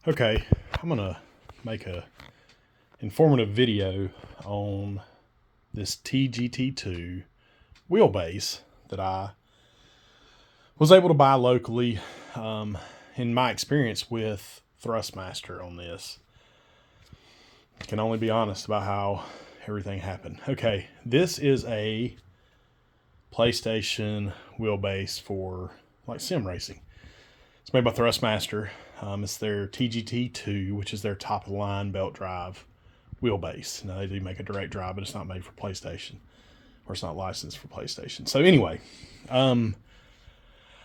Okay, I'm gonna make a informative video on this T-GT2 wheelbase that I was able to buy locally. In my experience with Thrustmaster on this, I can only be honest about how everything happened. Okay, this is a PlayStation wheelbase for like sim racing. It's made by Thrustmaster. It's their T-GT2, which is their top of the line belt drive wheelbase. Now they do make a direct drive, but it's not made for PlayStation, or it's not licensed for PlayStation. So anyway, I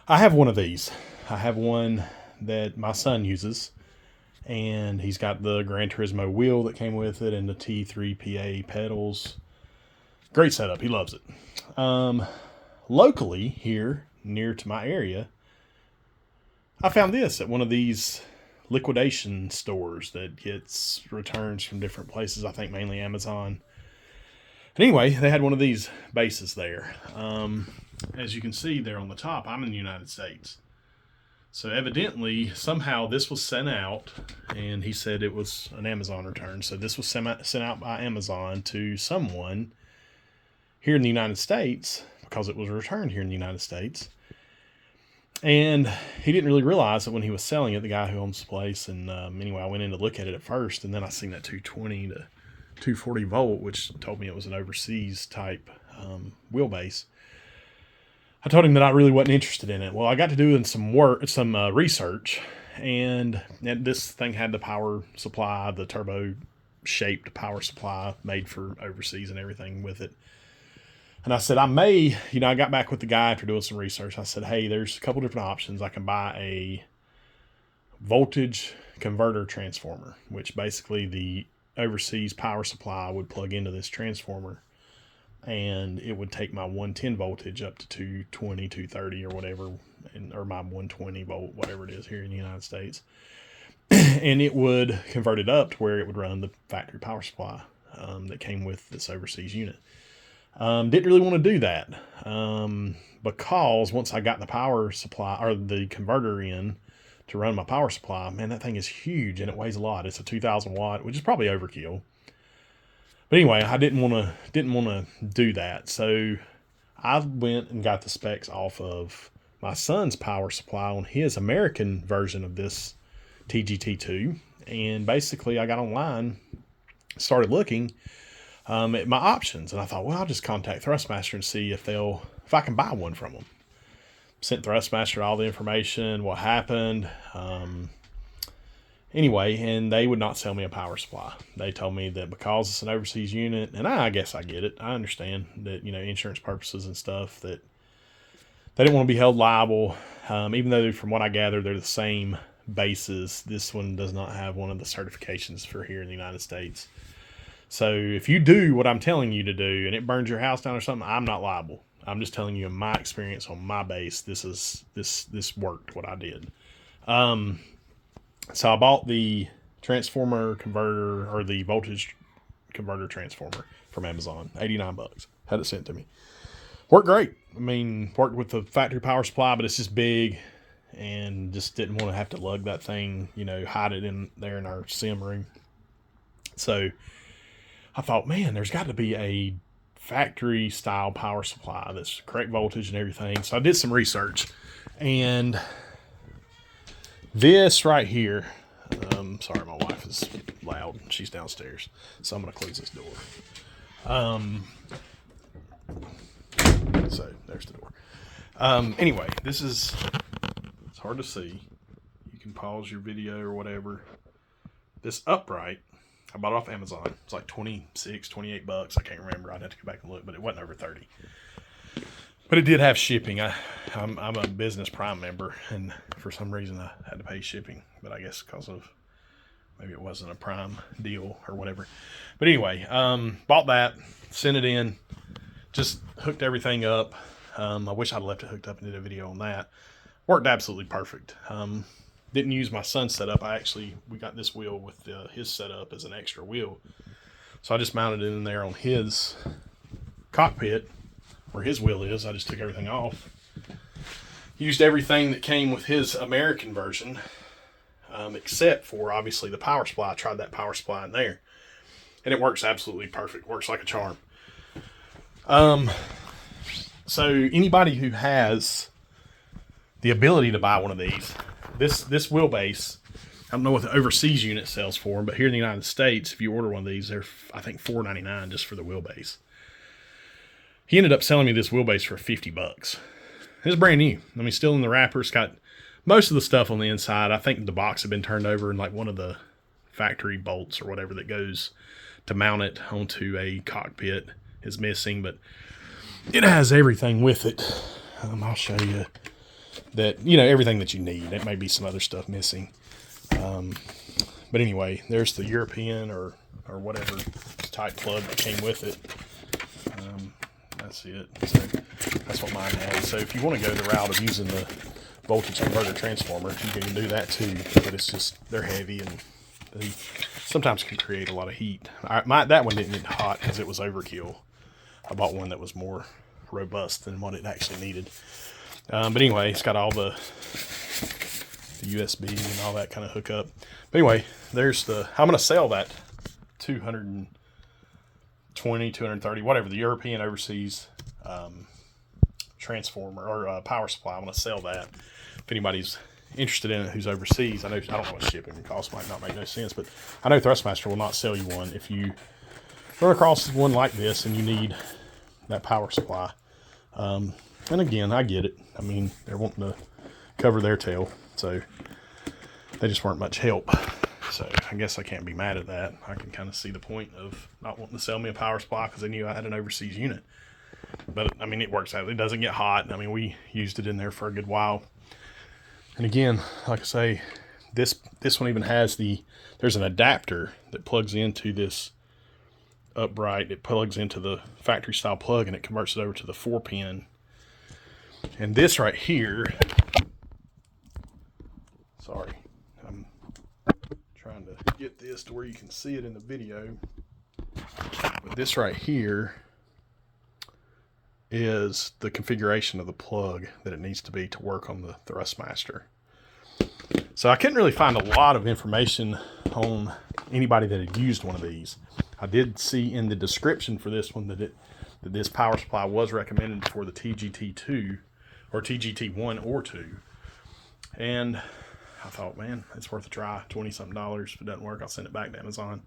have one of these. I have one that my son uses, and he's got the Gran Turismo wheel that came with it and the T3PA pedals. Great setup. He loves it. Locally here, near to my area, I found this at one of these liquidation stores that gets returns from different places. I think mainly Amazon. But anyway, they had one of these bases there. As you can see there on the top, I'm in the United States. So evidently, somehow this was sent out, and he said it was an Amazon return. So this was sent out by Amazon to someone here in the United States because it was returned here in the United States. And he didn't really realize that when he was selling it, the guy who owns the place. And anyway, I went in to look at it at first, and then I seen that 220 to 240 volt, which told me it was an overseas type wheelbase. I told him that I really wasn't interested in it. Well, I got to doing some research, and this thing had the power supply, the turbo-shaped power supply made for overseas and everything with it. And I said, I got back with the guy after doing some research. I said, hey, there's a couple different options. I can buy a voltage converter transformer, which basically the overseas power supply would plug into this transformer, and it would take my 110 voltage up to 220, 230 or whatever, or my 120 volt, whatever it is here in the United States. And it would convert it up to where it would run the factory power supply that came with this overseas unit. Didn't really want to do that because once I got the power supply or the converter in to run my power supply, man, that thing is huge and it weighs a lot. It's a 2,000 watt, which is probably overkill. But anyway, I didn't want to do that, so I went and got the specs off of my son's power supply on his American version of this T-GT2, and basically I got online, started looking at my options, and I thought, well, I'll just contact Thrustmaster and see if I can buy one from them. Sent Thrustmaster all the information, what happened. Anyway, and they would not sell me a power supply. They told me that because it's an overseas unit, and I guess I get it. I understand that, insurance purposes and stuff, that they didn't want to be held liable. Even though from what I gather, they're the same bases. This one does not have one of the certifications for here in the United States. So if you do what I'm telling you to do and it burns your house down or something, I'm not liable. I'm just telling you in my experience on my base, this worked what I did. So I bought the transformer converter, or the voltage converter transformer, from Amazon, $89. Had it sent to me. Worked great. I mean, worked with the factory power supply, but it's just big, and just didn't want to have to lug that thing, hide it in there in our sim room. So I thought, man, there's got to be a factory style power supply that's correct voltage and everything. So I did some research, and this right here, sorry, my wife is loud. She's downstairs, so I'm going to close this door. So there's the door. Anyway, it's hard to see. You can pause your video or whatever. This upright, I bought it off Amazon. It's like 26, 28 bucks. I can't remember. I'd have to go back and look, but it wasn't over 30. But it did have shipping. I'm a Business Prime member, and for some reason I had to pay shipping. But I guess because of maybe it wasn't a Prime deal or whatever. But anyway, bought that, sent it in, just hooked everything up. I wish I'd left it hooked up and did a video on that. Worked absolutely perfect. Didn't use my son's setup. We got this wheel with his setup as an extra wheel. So I just mounted it in there on his cockpit where his wheel is. I just took everything off. Used everything that came with his American version. except for obviously the power supply. I tried that power supply in there, and it works absolutely perfect. Works like a charm. So anybody who has the ability to buy one of these, this wheelbase, I don't know what the overseas unit sells for, but here in the United States, if you order one of these, they're, I think, $4.99 just for the wheelbase. He ended up selling me this wheelbase for $50. It's brand new. I mean, still in the wrapper. It's got most of the stuff on the inside. I think the box had been turned over, and like one of the factory bolts or whatever that goes to mount it onto a cockpit is missing, but it has everything with it. I'll show you that, you know, everything that you need. It may be some other stuff missing. But anyway, there's the European or whatever type plug that came with it. That's it. So that's what mine has. So if you want to go the route of using the voltage converter transformer, you can do that too. But it's just, they're heavy and they sometimes can create a lot of heat. That one didn't get hot because it was overkill. I bought one that was more robust than what it actually needed. But anyway, it's got all the USB and all that kind of hookup. But anyway, there's the, I'm going to sell that 220, 230, whatever, the European overseas transformer or power supply. I'm going to sell that. If anybody's interested in it who's overseas, I don't know what shipping costs, might not make no sense, but I know Thrustmaster will not sell you one if you run across one like this and you need that power supply. And again, I get it. I mean, they're wanting to cover their tail, so they just weren't much help. So I guess I can't be mad at that. I can kind of see the point of not wanting to sell me a power supply because they knew I had an overseas unit. But I mean, it works out. It doesn't get hot. I mean, we used it in there for a good while. And again, like I say, this one even has there's an adapter that plugs into this upright. It plugs into the factory style plug and it converts it over to the 4-pin. And this right here, sorry, I'm trying to get this to where you can see it in the video. But this right here is the configuration of the plug that it needs to be to work on the Thrustmaster. So I couldn't really find a lot of information on anybody that had used one of these. I did see in the description for this one that this power supply was recommended for the T-GT2 or T-GT1 or 2. And I thought, man, it's worth a try. $20-something. If it doesn't work, I'll send it back to Amazon.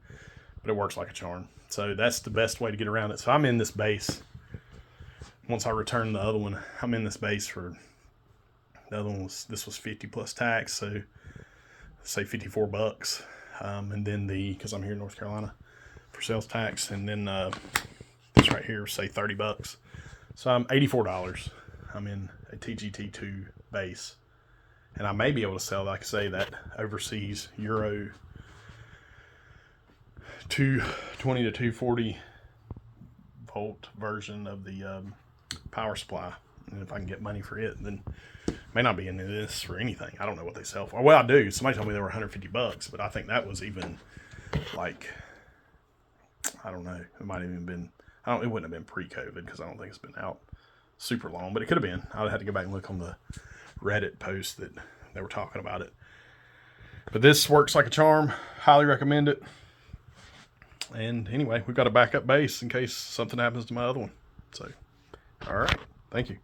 But it works like a charm. So that's the best way to get around it. So I'm in this base. Once I return the other one, I'm in this base for, the other one this was 50 plus tax, so say $54. And then because I'm here in North Carolina for sales tax, and then this right here, say $30. So I'm $84. I'm in a T-GT2 base. And I may be able to sell, like I say, that overseas Euro 220 to 240 volt version of the power supply. And if I can get money for it, then may not be into this for anything. I don't know what they sell for. Well, I do. Somebody told me they were $150, but I think that was even like, I don't know. It might have even been, it wouldn't have been pre-COVID because I don't think it's been out super long, but it could have been. I would have to go back and look on the Reddit post that they were talking about it. But this works like a charm. Highly recommend it. And anyway, we've got a backup base in case something happens to my other one. So, all right. Thank you.